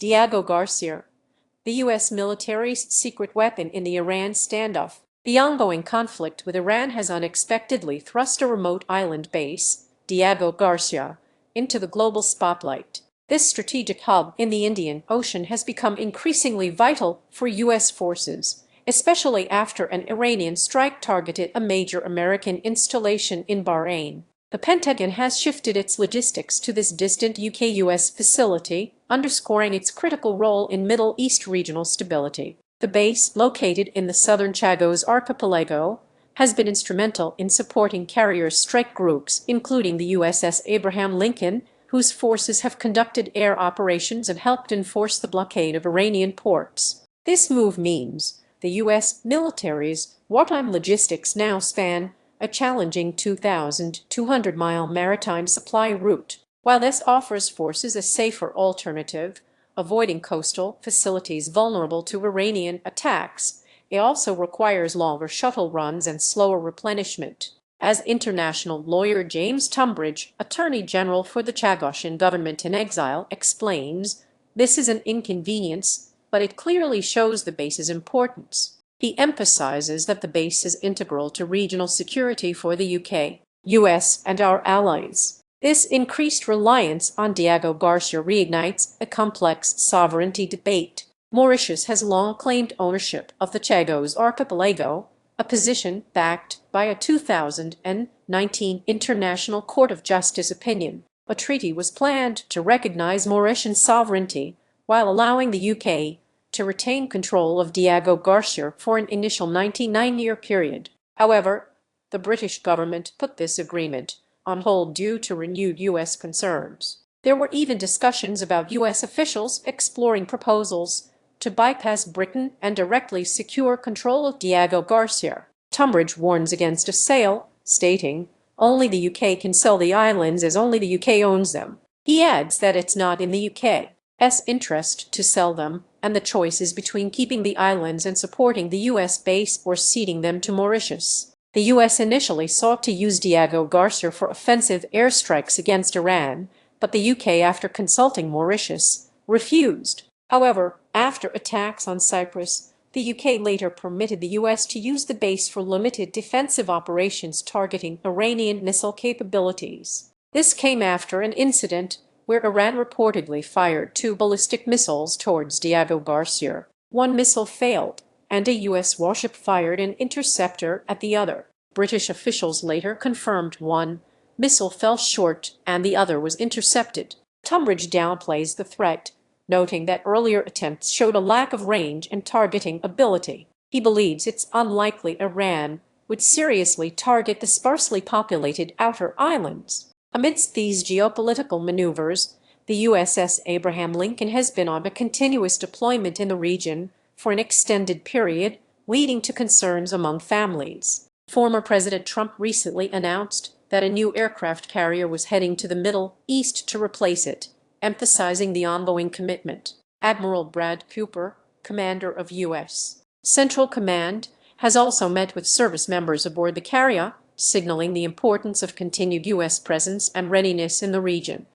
Diego Garcia, the U.S. military's secret weapon in the Iran standoff. The ongoing conflict with Iran has unexpectedly thrust a remote island base, Diego Garcia, into the global spotlight. This strategic hub in the Indian Ocean has become increasingly vital for U.S. forces, especially after an Iranian strike targeted a major American installation in Bahrain. The Pentagon has shifted its logistics to this distant U.K U.S. facility, underscoring its critical role in Middle East regional stability. The base, located in the southern Chagos Archipelago, has been instrumental in supporting carrier strike groups, including the USS Abraham Lincoln, whose forces have conducted air operations and helped enforce the blockade of Iranian ports. This move means the U.S. military's wartime logistics now span a challenging 2,200-mile maritime supply route. While this offers forces a safer alternative, avoiding coastal facilities vulnerable to Iranian attacks, it also requires longer shuttle runs and slower replenishment. As international lawyer James Tumbridge, Attorney General for the Chagossian government-in-exile, explains, this is an inconvenience, but it clearly shows the base's importance. He emphasizes that the base is integral to regional security for the U.K., U.S., and our allies. This increased reliance on Diego Garcia reignites a complex sovereignty debate. Mauritius has long claimed ownership of the Chagos Archipelago, a position backed by a 2019 International Court of Justice opinion. A treaty was planned to recognize Mauritian sovereignty while allowing the U.K. to retain control of Diego Garcia for an initial 99-year period. However, the British government put this agreement on hold due to renewed U.S. concerns. There were even discussions about U.S. officials exploring proposals to bypass Britain and directly secure control of Diego Garcia. Tumbridge warns against a sale, stating, only the UK can sell the islands as only the UK owns them. He adds that it's not in the UK's interest to sell them, and the choice is between keeping the islands and supporting the U.S. base or ceding them to Mauritius. The U.S. initially sought to use Diego Garcia for offensive airstrikes against Iran, but the UK, after consulting Mauritius, refused. However, after attacks on Cyprus, the UK later permitted the U.S. to use the base for limited defensive operations targeting Iranian missile capabilities. This came after an incident where Iran reportedly fired 2 ballistic missiles towards Diego Garcia. One missile failed, and a U.S. warship fired an interceptor at the other. British officials later confirmed one missile fell short and the other was intercepted. Tumbridge downplays the threat, noting that earlier attempts showed a lack of range and targeting ability. He believes it's unlikely Iran would seriously target the sparsely populated outer islands. Amidst these geopolitical maneuvers, the USS Abraham Lincoln has been on a continuous deployment in the region for an extended period, leading to concerns among families. Former President Trump recently announced that a new aircraft carrier was heading to the Middle East to replace it, emphasizing the ongoing commitment. Admiral Brad Cooper, commander of U.S. Central Command, has also met with service members aboard the carrier, signaling the importance of continued U.S. presence and readiness in the region.